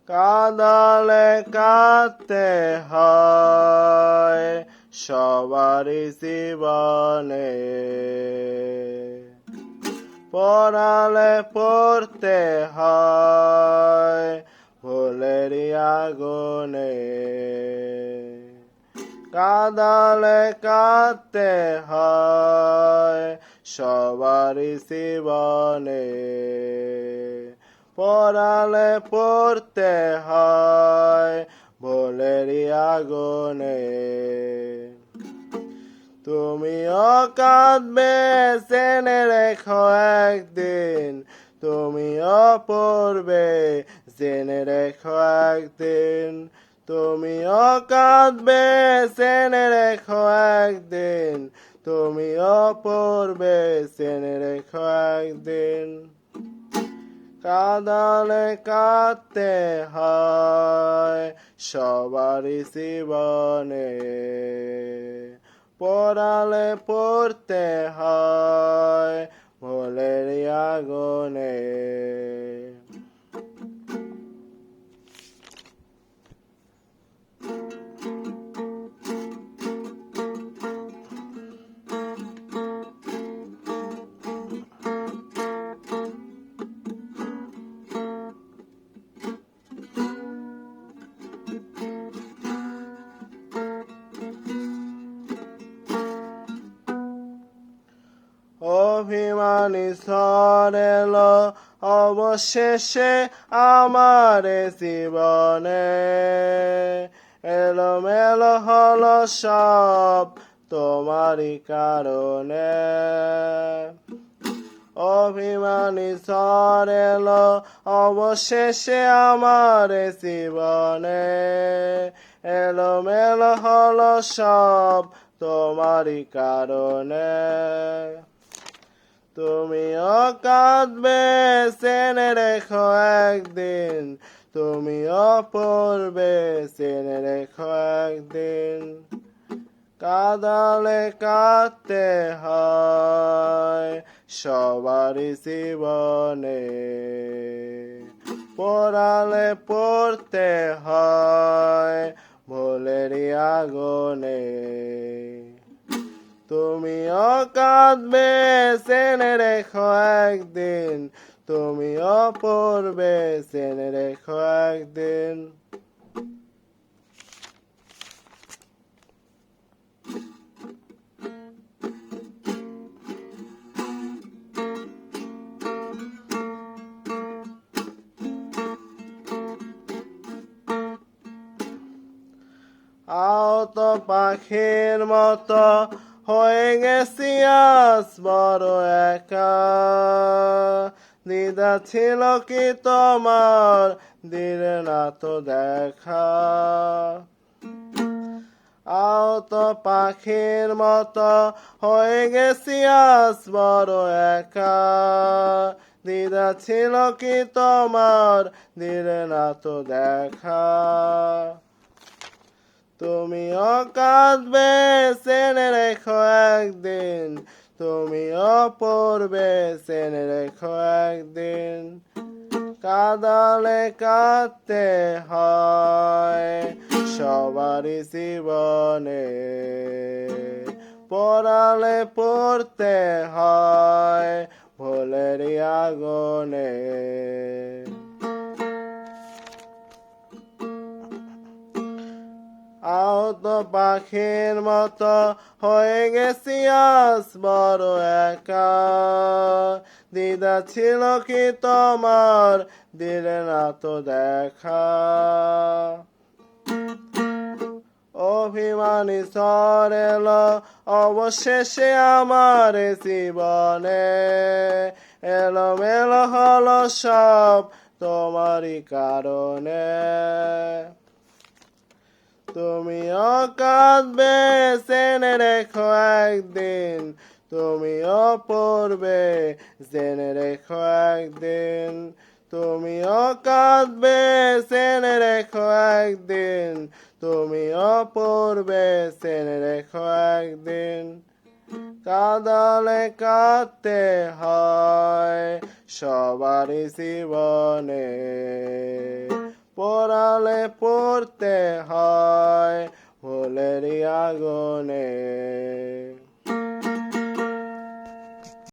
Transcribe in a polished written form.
কাঁদালে কাঁদতে হয় সবারই জীবনে, পড়ালে পড়তে হয় ভুলেরই আগুনে, কাঁদালে কাঁদতে হয় সবারই জীবনে, পড়ালে পড়তে হয় ভুলেরই আগুনে। তুমিও কাঁদবে জেনে রেখো একদিন, তুমিও পড়বে জেনে রেখো একদিন, তুমিও কাঁদবে জেনে রেখো একদিন, তুমিও পড়বে জেনে রেখো একদিন। কাঁদালে কাঁদতে হয় সবারই জীবনে, পড়ালে পড়তে হয় ভুলেরই আগুনে। অভিমানী ঝড় এলো অবশেষে আমার জীবনে, এলোমেলো হলো সব তোমারই কারণে। অভিমানী ঝড় এলো অবশেষে আমার জীবনে, এলোমেলো হলো সব তোমারই কারণে। তুমিও কাঁদবে জেনে রেখো একদিন, তুমিও পড়বে জেনে রেখো একদিন। কাঁদালে কাঁদতে হয় সবারই জীবনে, পড়ালে পড়তে হয় ভুলেরই আগুনে। তুমিও কাঁদবে জেনে রেখো একদিন, তুমিও পড়বে জেনে রেখো একদিন। আহত পাখির মতো হয়ে গেছি আজ বড় একা, দ্বিধা ছিল কি তোমার দিলে না তো দেখা। আহত পাখির মতো হয়ে গেছি আজ বড় একা, দ্বিধা ছিল কি তোমার দিলে না তো দেখা। তুমিও কাঁদবে জেনে রেখো একদিন, তুমিও পড়বে জেনে রেখো একদিন। কাঁদালে কাঁদতে হয় সবারই জীবনে, পড়ালে পড়তে হয় ভুলেরই আগুনে। আহত পাখির মতো হয়ে গেছি আজ বড় একা, দ্বিধা ছিল কি তোমার দিলে না তো দেখা। অভিমানী ঝড় এলো অবশেষে আমার জীবনে, এলোমেলো হলো সব তোমারই কারণে। তুমিও কাঁদবে জেনে রেখো একদিন, তুমিও পড়বে জেনে রেখো একদিন। তুমিও কাঁদবে জেনে রেখো একদিন, তুমিও পড়বে জেনে রেখো একদিন। কাঁদালে কাঁদতে হয় সবারই জীবনে, জলে পড়তে হয় ভুলেরই আগুনে